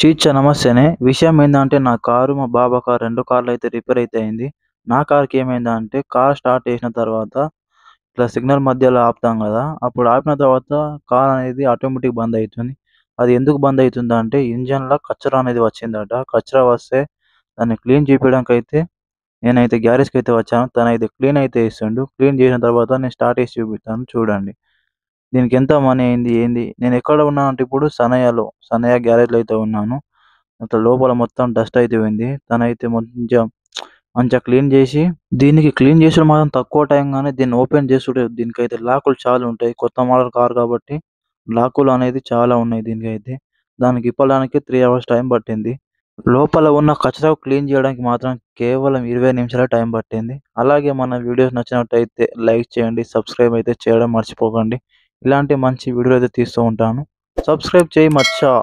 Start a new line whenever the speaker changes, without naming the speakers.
చీచ్చ నమస్తేనే. విషయం ఏందంటే నా కారు, మా బాబా కారు 2 కార్లయితే రిపేర్ అయితే అయింది. నా కార్‌కి ఏమైందంటే కార్ స్టార్ట్ చేసిన తర్వాత ఇట్లా సిగ్నల్ మధ్యలో ఆపుతాం గదా! అప్పుడు ఆపిన తర్వాత కార్ అనేది ఆటోమేటిక్ బంద్ అయితుంది. అది ఎందుకు బంద్ అయితుందంటే ఇంజిన్‌ల కచరా అనేది వచ్చిందట. కచరా వస్తే దాన్ని క్లీన్ చేపియడానికైతే నేనైతే గ్యారేజ్‌కైతే వచ్చాను. తనైతే క్లీన్ అయితే చేసిండు. క్లీన్ చేసిన తర్వాత నేను స్టార్ట్ చేసి చూపిస్తాను చూడండి. దీనికెంత మనీ అయింది? ఏంది? నేనెక్కడ ఉన్నానంటే ఇప్పుడు సనయ్య గ్యారేజ్‌లో అయితే ఉన్నాను. అక్కడ లోపల మొత్తం డస్ట్ అయితే పోయింది. తనైతే మంచిగా క్లీన్ జేసి దీనికి క్లీన్ చేసుడు మాత్రం తక్కువ టైం గానీ దీన్ని ఓపెన్ చేసుడు దీనికైతే లాకులు చాలా ఉంటాయి. కొత్త మోడల్ కార్ కాబట్టి లాకులు అనేది చాలా ఉన్నాయి దీనికైతే. దానికి ఇప్పడానికి 3 అవర్స్ టైం పట్టింది. లోపల ఉన్న కచరా క్లీన్ జేయడానికి మాత్రం కేవలం 20 నిమిషాలే టైం పట్టింది. అలాగే మన వీడియోస్ నచ్చినట్టయితే లైక్ చేయండి. సబ్స్క్రైబ్ అయితే చేయడం మర్చిపోకండి. ఇలాంటి మంచి వీడియోలు అయితే తీస్తూ ఉంటాను. సబ్స్క్రైబ్ చేయి మచ్చా.